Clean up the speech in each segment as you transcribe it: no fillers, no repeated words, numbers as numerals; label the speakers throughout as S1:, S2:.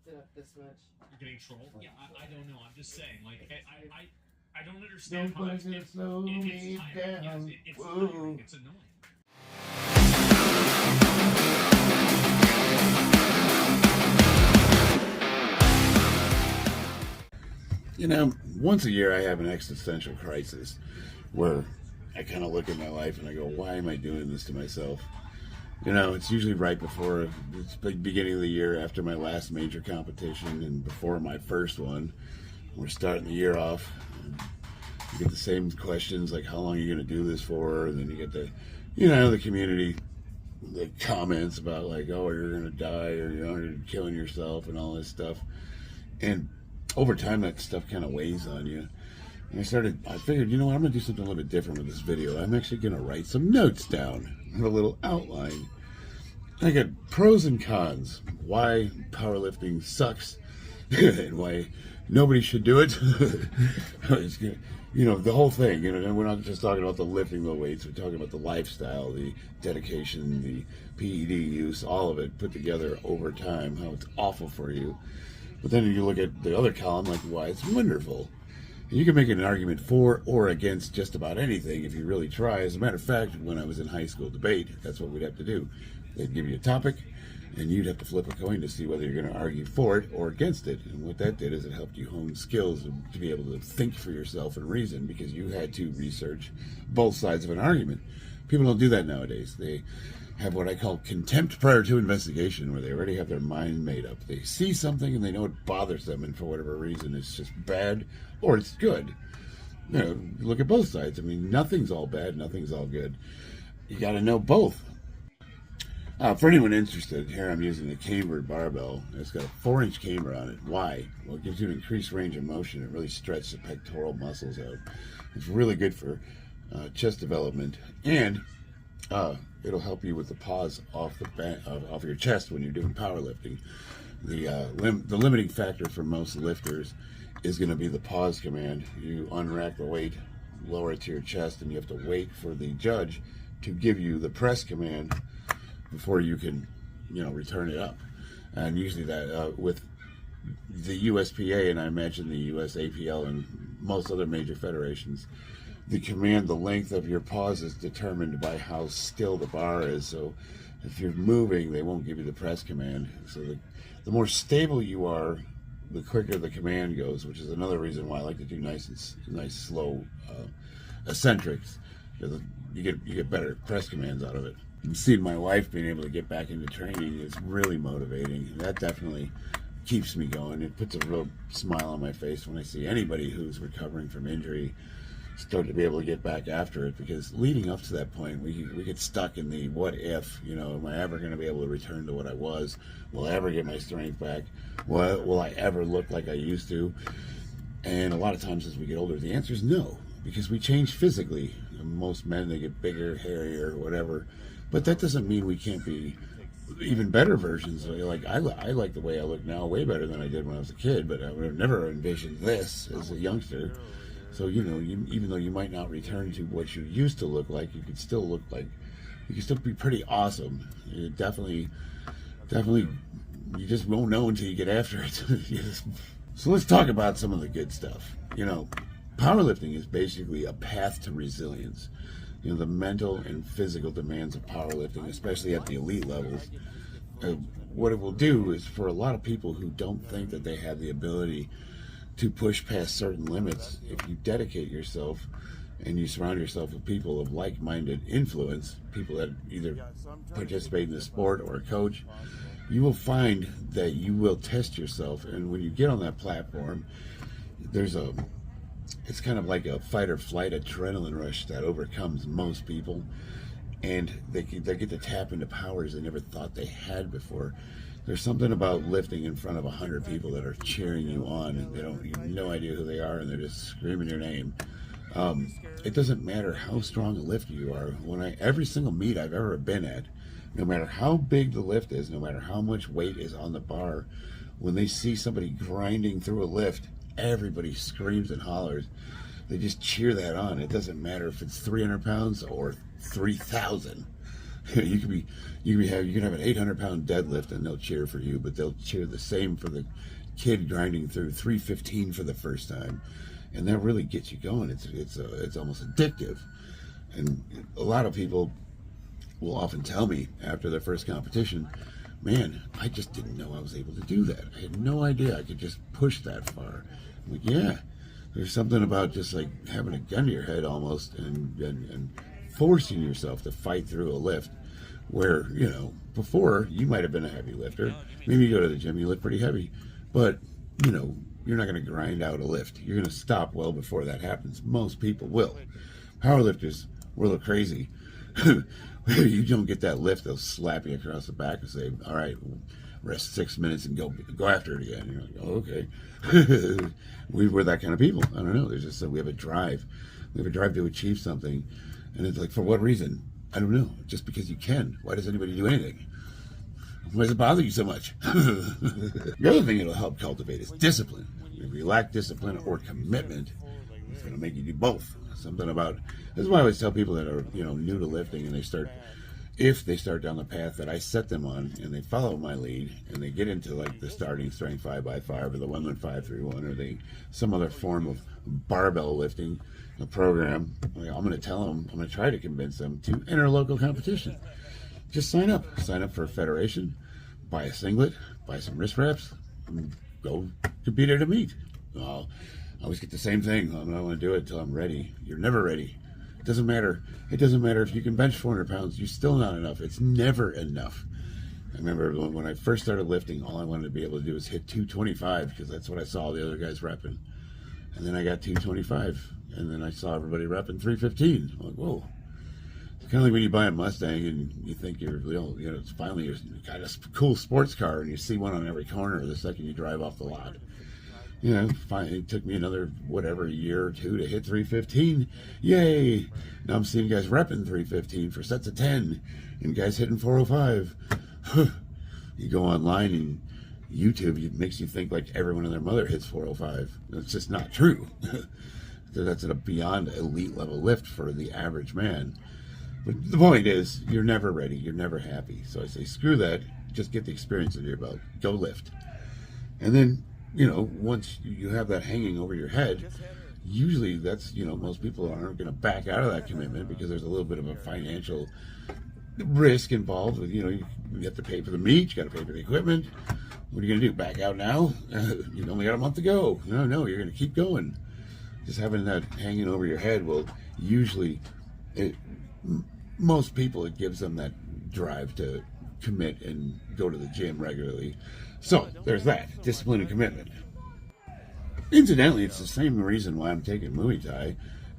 S1: this much.
S2: You're getting trolled? Yeah, I don't know. I'm just saying. Like, I don't understand how it's tiring. It's tiring. It's annoying.
S3: You know, once a year I have an existential crisis where I kind of look at my life and I go, why am I doing this to myself? You know, it's usually right before it's the beginning of the year after my last major competition and before my first one. We're starting the year off. You get the same questions like, how long are you going to do this for? And then you get the community, the comments about like, oh, you're going to die, or you're killing yourself and all this stuff. And over time, that stuff kind of weighs on you. And I figured, you know what, I'm going to do something a little bit different with this video. I'm actually going to write some notes down, have a little outline. I got pros and cons, why powerlifting sucks, and why nobody should do it. The whole thing. We're not just talking about the lifting the weights. We're talking about the lifestyle, the dedication, the PED use, all of it put together over time, how it's awful for you. But then you look at the other column, like why it's wonderful. And you can make an argument for or against just about anything if you really try. As a matter of fact, when I was in high school debate, that's what we'd have to do. They'd give you a topic, and you'd have to flip a coin to see whether you're going to argue for it or against it. And what that did is it helped you hone skills to be able to think for yourself and reason, because you had to research both sides of an argument. People don't do that nowadays. They have what I call contempt prior to investigation, where they already have their mind made up. They see something and they know it bothers them, and for whatever reason it's just bad or it's good. Look at both sides. I mean, nothing's all bad, nothing's all good. You got to know both. For anyone interested, here I'm using the cambered barbell. It's got a 4-inch camber on it. Why? Well, it gives you an increased range of motion. It really stretches the pectoral muscles out. It's really good for chest development, and it'll help you with the pause off your chest when you're doing powerlifting. The limiting factor for most lifters is going to be the pause command. You unrack the weight, lower it to your chest, and you have to wait for the judge to give you the press command before you can, return it up. And usually that with the USPA, and I imagine the USAPL and most other major federations, the length of your pause is determined by how still the bar is. So if you're moving, they won't give you the press command. So the more stable you are, the quicker the command goes, which is another reason why I like to do nice slow eccentrics, because you get better press commands out of it. And seeing my wife being able to get back into training is really motivating. That definitely keeps me going. It puts a real smile on my face when I see anybody who's recovering from injury start to be able to get back after it, because leading up to that point, we get stuck in the what if. Am I ever going to be able to return to what I was? Will I ever get my strength back? Will I ever look like I used to? And a lot of times as we get older, the answer is no, because we change physically. Most men, they get bigger, hairier, whatever, but that doesn't mean we can't be even better versions. Like I like the way I look now way better than I did when I was a kid, but I would have never envisioned this as a youngster. So, even though you might not return to what you used to look like, you could still be pretty awesome. You definitely, you just won't know until you get after it. So let's talk about some of the good stuff. Powerlifting is basically a path to resilience. The mental and physical demands of powerlifting, especially at the elite levels, what it will do is, for a lot of people who don't think that they have the ability to push past certain limits, if you dedicate yourself and you surround yourself with people of like-minded influence, people that either participate in the sport or a coach, you will find that you will test yourself. And when you get on that platform, it's kind of like a fight or flight adrenaline rush that overcomes most people, and they get to tap into powers they never thought they had before. There's something about lifting in front of 100 people that are cheering you on, and you have no idea who they are, and they're just screaming your name. It doesn't matter how strong a lifter you are. Every single meet I've ever been at, no matter how big the lift is, no matter how much weight is on the bar, when they see somebody grinding through a lift, everybody screams and hollers. They just cheer that on. It doesn't matter if it's 300 pounds or 3,000. You can have an 800-pound deadlift and they'll cheer for you, but they'll cheer the same for the kid grinding through 315 for the first time, and that really gets you going. It's almost addictive, and a lot of people will often tell me after their first competition, man, I just didn't know I was able to do that. I had no idea I could just push that far. I'm like, yeah, there's something about just like having a gun to your head almost, and forcing yourself to fight through a lift where, you know, before you might have been a heavy lifter. Maybe you go to the gym, you lift pretty heavy, but, you know, you're not going to grind out a lift. You're going to stop well before that happens. Most people will. Powerlifters, we're a little crazy. You don't get that lift, they'll slap you across the back and say, all right, rest 6 minutes and go after it again. And you're like, oh, okay. We're that kind of people. I don't know. There's just we have a drive. We have a drive to achieve something. And it's like, for what reason? I don't know. Just because you can. Why does anybody do anything? Why does it bother you so much? The other thing it'll help cultivate is discipline. If you lack discipline or commitment, it's going to make you do both. Something about, this is why I always tell people that are, you know, new to lifting, and if they start down the path that I set them on and they follow my lead and they get into like the starting strength 5x5 or the 1-1-5-3-1 or some other form of barbell lifting a program, I'm going to tell them, I'm going to try to convince them to enter a local competition. Just sign up for a federation, buy a singlet, buy some wrist wraps, and go compete at a meet. I always get the same thing. I don't want to do it until I'm ready. You're never ready. It doesn't matter if you can bench 400 pounds, you're still not enough. It's never enough. I remember when I first started lifting, all I wanted to be able to do was hit 225 because that's what I saw the other guys repping. And then I got 225, and then I saw everybody repping 315. I'm like, whoa. It's kind of like when you buy a Mustang and you think you're, you know, it's finally you got a cool sports car and you see one on every corner the second you drive off the lot. You know, finally, it took me another, a year or two to hit 315. Yay! Now I'm seeing guys repping 315 for sets of 10 and guys hitting 405. You go online and YouTube, it makes you think like everyone and their mother hits 405. It's just not true. That's a beyond elite level lift for the average man. But the point is, you're never ready. You're never happy. So I say, screw that. Just get the experience under your belt. Go lift. And then, you know, once you have that hanging over your head, usually that's, you know, most people aren't going to back out of that commitment because there's a little bit of a financial risk involved with, you know, you have to pay for the meat, you got to pay for the equipment. What are you going to do? Back out now? You only got a month to go. No, you're going to keep going. Just having that hanging over your head will usually, most people, it gives them that drive to commit and go to the gym regularly. So there's that, discipline and commitment. Incidentally, it's the same reason why I'm taking Muay Thai,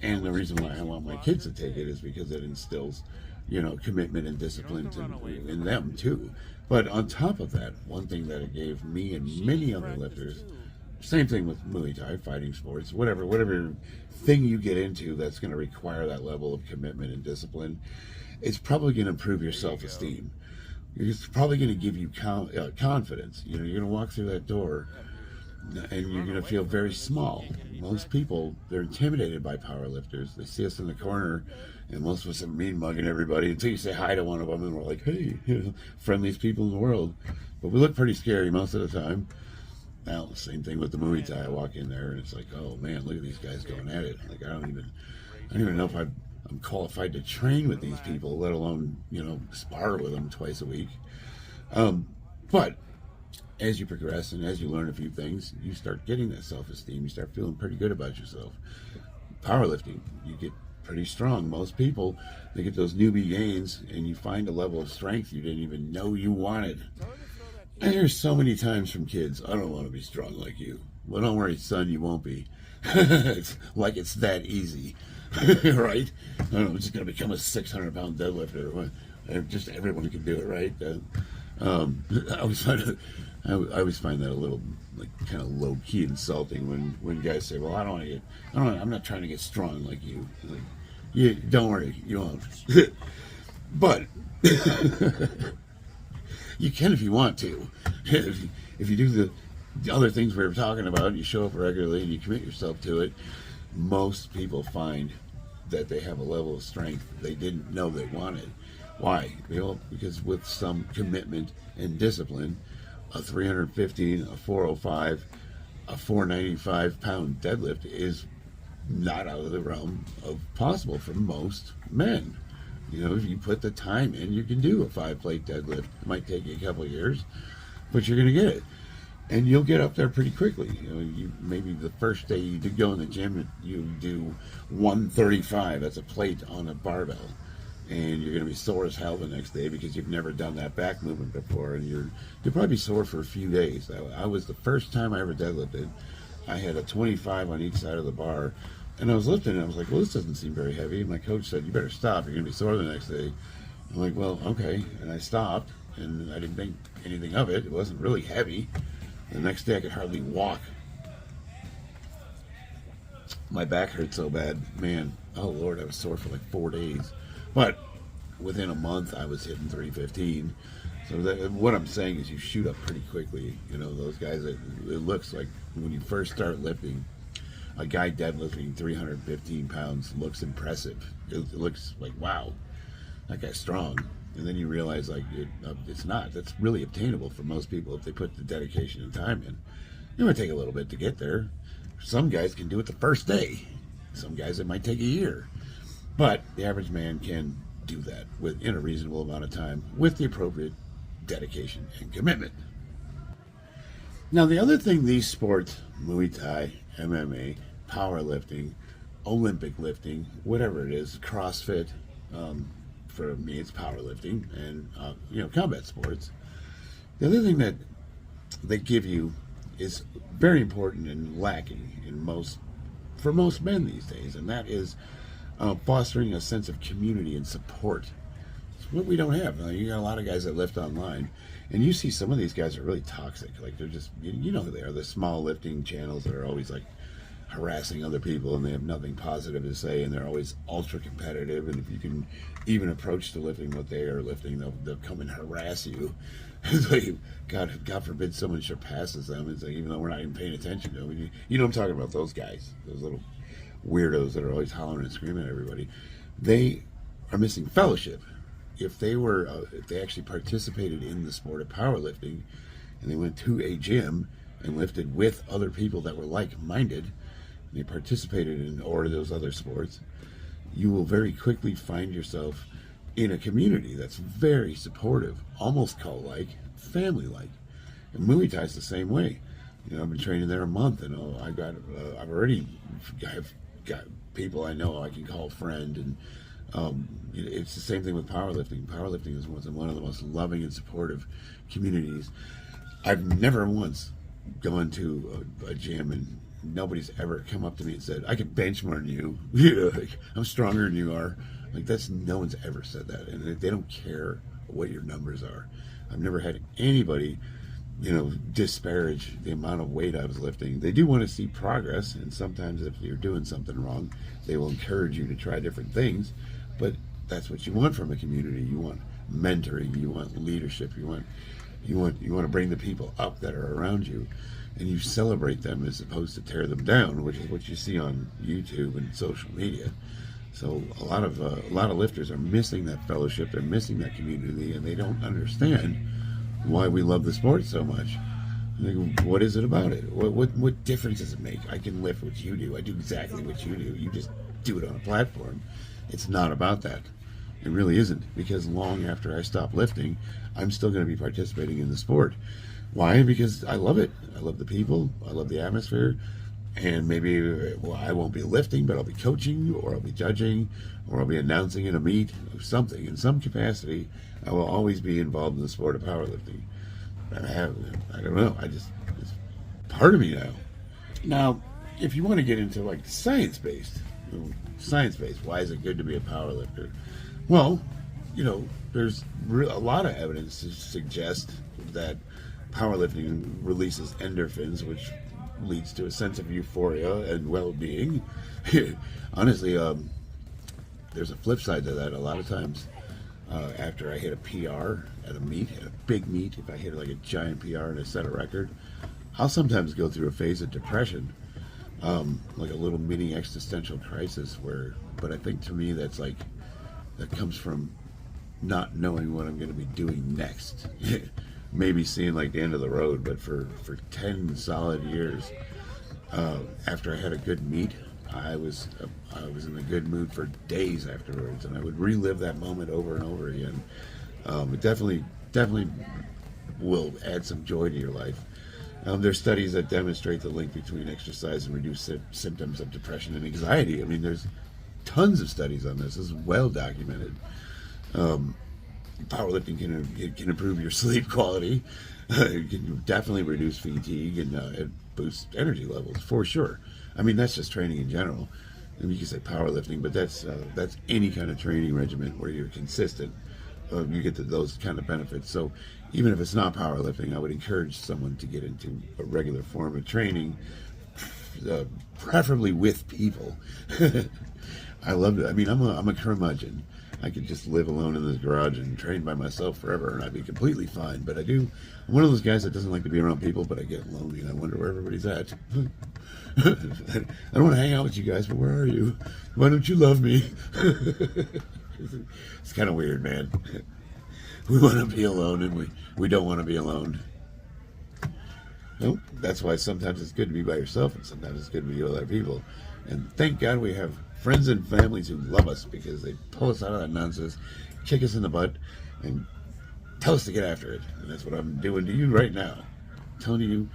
S3: and the reason why I want my kids to take it is because it instills, you know, commitment and discipline in them too. But on top of that, one thing that it gave me and many other lifters, same thing with Muay Thai, fighting sports, whatever thing you get into that's going to require that level of commitment and discipline, it's probably going to improve your self-esteem. It's probably going to give you confidence. You know, you're going to walk through that door and you're going to feel very small. Most people, they're intimidated by powerlifters. They see us in the corner, and most of us are mean mugging everybody until you say hi to one of them, and we're like, hey, you know, friendliest people in the world. But we look pretty scary most of the time. Now, same thing with the Muay Thai. I walk in there, and it's like, oh man, look at these guys going at it. Like, I don't even know if I'm qualified to train with these people, let alone, you know, spar with them twice a week. But as you progress and as you learn a few things, you start getting that self-esteem. You start feeling pretty good about yourself. Powerlifting, you get pretty strong. Most people, they get those newbie gains, and you find a level of strength you didn't even know you wanted. I hear so many times from kids, I don't want to be strong like you. Well, don't worry, son, you won't be. It's like it's that easy. Right? I don't know, I'm just going to become a 600-pound deadlifter. Just everyone can do it, right? I always find that a little, like, kind of low-key insulting when guys say, well, I'm not trying to get strong like you. Like, yeah, don't worry, you won't. But you can if you want to. If you do the other things we were talking about, you show up regularly and you commit yourself to it, most people find that they have a level of strength they didn't know they wanted. Why? Because with some commitment and discipline, a 315, a 405, a 495 pound deadlift is not out of the realm of possible for most men. If you put the time in, you can do a 5-plate deadlift. It might take you a couple of years, but you're going to get it. And you'll get up there pretty quickly. Maybe the first day you go in the gym, you do 135. That's a plate on a barbell. And you're going to be sore as hell the next day because you've never done that back movement before. And you'll probably be sore for a few days. I was the first time I ever deadlifted. I had a 25 on each side of the bar. And I was lifting and I was like, well, this doesn't seem very heavy. And my coach said, you better stop. You're going to be sore the next day. I'm like, well, okay. And I stopped. And I didn't think anything of it. It wasn't really heavy. The next day I could hardly walk. My back hurt so bad. Man, oh Lord, I was sore for like 4 days. But within a month I was hitting 315. So what I'm saying is you shoot up pretty quickly. Those guys, it looks like when you first start lifting, a guy deadlifting 315 pounds looks impressive. It looks like, wow, that guy's strong. And then you realize, like, it's not. That's really obtainable for most people if they put the dedication and time in. It might take a little bit to get there. Some guys can do it the first day. Some guys, it might take a year. But the average man can do that in a reasonable amount of time with the appropriate dedication and commitment. Now, the other thing these sports, Muay Thai, MMA, powerlifting, Olympic lifting, whatever it is, CrossFit, for me it's powerlifting, and combat sports. The other thing that they give you is very important and lacking for most men these days, and that is fostering a sense of community and support. It's what we don't have. You got a lot of guys that lift online, and you see some of these guys are really toxic. Like, they're just, who they are, the small lifting channels that are always like harassing other people, and they have nothing positive to say, and they're always ultra competitive, and if you can even approach to lifting what they are lifting, they'll come and harass you. It's like, God forbid someone surpasses them. It's like, even though we're not even paying attention to them. I'm talking about those guys, those little weirdos that are always hollering and screaming at everybody. They are missing fellowship. If they actually participated in the sport of powerlifting, and they went to a gym and lifted with other people that were like-minded, and they participated in or those other sports, you will very quickly find yourself in a community that's very supportive, almost cult-like, family-like. And Muay Thai is the same way. I've been training there a month, and I've got people I know I can call a friend, and it's the same thing with powerlifting. Powerlifting is one of the most loving and supportive communities. I've never once gone to a gym and nobody's ever come up to me and said, I can bench more than you. Like, I'm stronger than you are. Like, no one's ever said that, and they don't care what your numbers are. I've never had anybody disparage the amount of weight I was lifting. They do want to see progress, and sometimes if you're doing something wrong, they will encourage you to try different things. But that's what you want from a community. You want mentoring, you want leadership, you want to bring the people up that are around you, and you celebrate them as opposed to tear them down, which is what you see on YouTube and social media. So a lot of lifters are missing that fellowship, they're missing that community, and they don't understand why we love the sport so much. Like, what is it about it? What difference does it make? I can lift what you do. I do exactly what you do. You just do it on a platform. It's not about that. It really isn't, because long after I stop lifting, I'm still going to be participating in the sport. Why? Because I love it. I love the people. I love the atmosphere. And maybe, I won't be lifting, but I'll be coaching, or I'll be judging, or I'll be announcing in a meet, or something. In some capacity, I will always be involved in the sport of powerlifting. I don't know. It's part of me now. Now, if you want to get into like science-based, why is it good to be a powerlifter? Well, there's a lot of evidence to suggest that powerlifting releases endorphins, which leads to a sense of euphoria and well-being. Honestly, there's a flip side to that. A lot of times, after I hit a PR at a meet, at a big meet, if I hit like a giant PR and I set a record, I'll sometimes go through a phase of depression, like a little mini existential crisis. But I think to me that comes from not knowing what I'm going to be doing next. Maybe seeing like the end of the road, but for 10 solid years, after I had a good meet, I was in a good mood for days afterwards, and I would relive that moment over and over again. It definitely will add some joy to your life. There's studies that demonstrate the link between exercise and reduced symptoms of depression and anxiety. I mean, there's tons of studies on this. This is well documented. Powerlifting can improve your sleep quality. It can definitely reduce fatigue and boost energy levels for sure. I mean, that's just training in general. I mean, you can say powerlifting, but that's any kind of training regimen where you're consistent. You get those kind of benefits. So even if it's not powerlifting, I would encourage someone to get into a regular form of training, preferably with people. I love it. I mean, I'm a curmudgeon. I could just live alone in this garage and train by myself forever, and I'd be completely fine. But I'm one of those guys that doesn't like to be around people, but I get lonely, and I wonder where everybody's at. I don't want to hang out with you guys, but where are you? Why don't you love me? It's kind of weird, man. We want to be alone, and we don't want to be alone. Nope. That's why sometimes it's good to be by yourself, and sometimes it's good to be with other people. And thank God we have friends and families who love us, because they pull us out of that nonsense, kick us in the butt, and tell us to get after it. And that's what I'm doing to you right now. I'm telling you,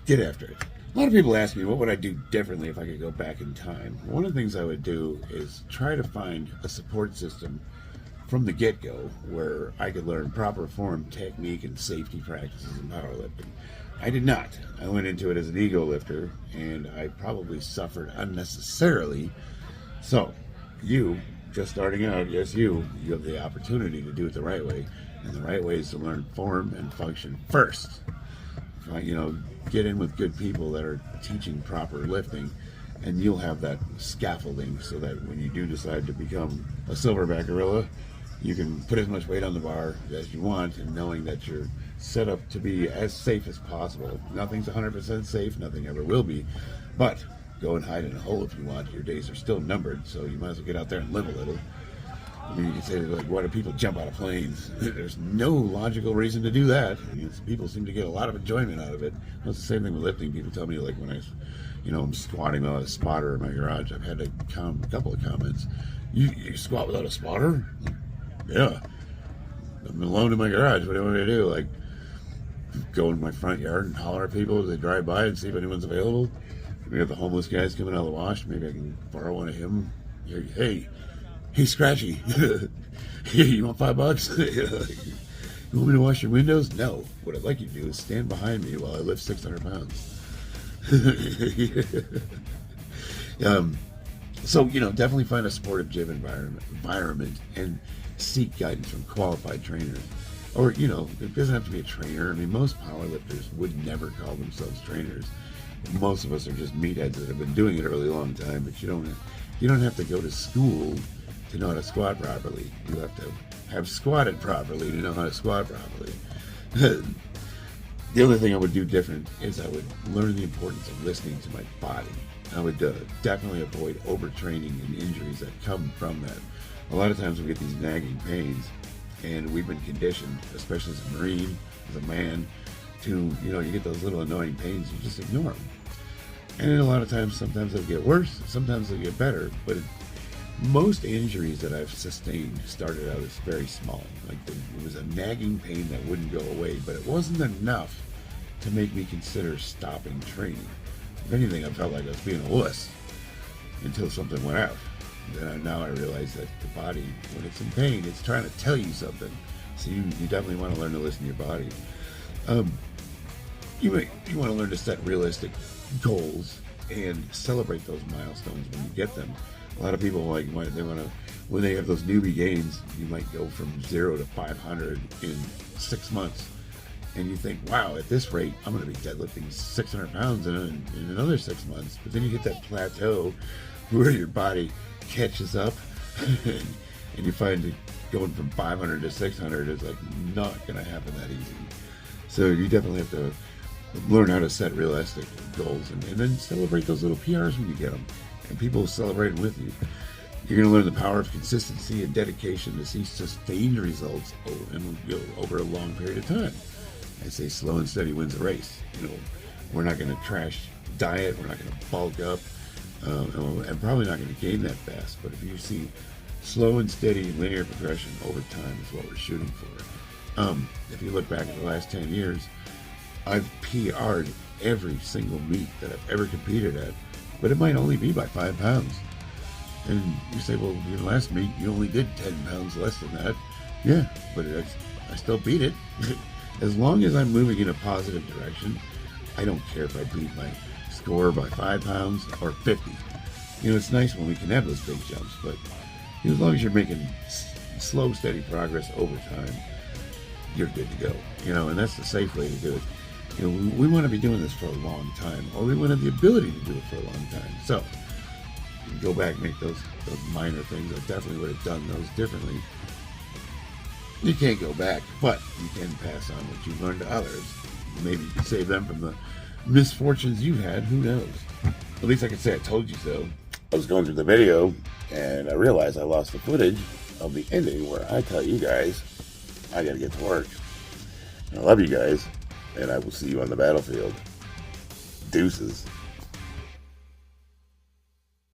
S3: get after it. A lot of people ask me, what would I do differently if I could go back in time? One of the things I would do is try to find a support system from the get-go where I could learn proper form, technique, and safety practices in powerlifting. I did not. I went into it as an ego lifter, and I probably suffered unnecessarily. So, you, just starting out, yes, you have the opportunity to do it the right way. And the right way is to learn form and function first. Get in with good people that are teaching proper lifting, and you'll have that scaffolding so that when you do decide to become a silverback gorilla, you can put as much weight on the bar as you want, and knowing that you're set up to be as safe as possible. Nothing's 100% safe, nothing ever will be, but go and hide in a hole if you want. Your days are still numbered, so you might as well get out there and live a little. I mean, you can say, like, why do people jump out of planes? There's no logical reason to do that. I mean, people seem to get a lot of enjoyment out of it. Well, it's the same thing with lifting. People tell me, like, when I'm squatting without a spotter in my garage, I've had a couple of comments. You squat without a spotter? Yeah. I'm alone in my garage. What do you want me to do? Like, go in my front yard and holler at people as they drive by and see if anyone's available? We have the homeless guys coming out of the wash. Maybe I can borrow one of him. Hey, Scratchy, you want $5? You want me to wash your windows? No. What I'd like you to do is stand behind me while I lift 600 pounds. So, definitely find a supportive gym environment and seek guidance from qualified trainers. Or, it doesn't have to be a trainer. I mean, most powerlifters would never call themselves trainers. Most of us are just meatheads that have been doing it a really long time, but you don't have to go to school to know how to squat properly. You have to have squatted properly to know how to squat properly. The other thing I would do different is I would learn the importance of listening to my body. I would definitely avoid overtraining and injuries that come from that. A lot of times we get these nagging pains, and we've been conditioned, especially as a Marine, as a man, to, you get those little annoying pains, you just ignore them. And a lot of times, sometimes they'll get worse, sometimes they'll get better, but most injuries that I've sustained started out as very small. Like it was a nagging pain that wouldn't go away, but it wasn't enough to make me consider stopping training. If anything, I felt like I was being a wuss until something went out. Now I realize that the body, when it's in pain, it's trying to tell you something. So you definitely want to learn to listen to your body. You want to learn to set realistic goals and celebrate those milestones when you get them. A lot of people when they have those newbie gains, you might go from 0 to 500 in 6 months, and you think, wow, at this rate, I'm going to be deadlifting 600 pounds in another 6 months. But then you hit that plateau where your body catches up, and you find that going from 500 to 600 is like not going to happen that easy. So you definitely have to learn how to set realistic goals and then celebrate those little PRs when you get them. And people celebrate with you. You're going to learn the power of consistency and dedication to see sustained results over a long period of time. I say slow and steady wins the race. We're not going to trash diet. We're not going to bulk up. And probably not going to gain that fast. But if you see slow and steady linear progression over time is what we're shooting for. If you look back at the last 10 years, I've PR'd every single meet that I've ever competed at, but it might only be by 5 pounds. And you say, well, your last meet, you only did 10 pounds less than that. Yeah, but I still beat it. As long as I'm moving in a positive direction, I don't care if I beat my score by 5 pounds or 50. It's nice when we can have those big jumps, but as long as you're making slow, steady progress over time, you're good to go. And that's the safe way to do it. We want to be doing this for a long time, or we want to have the ability to do it for a long time. So, go back and make those minor things. I definitely would have done those differently. You can't go back, but you can pass on what you've learned to others. Maybe you can save them from the misfortunes you've had. Who knows? At least I can say I told you so. I was going through the video, and I realized I lost the footage of the ending where I tell you guys I got to get to work. I love you guys, and I will see you on the battlefield. Deuces.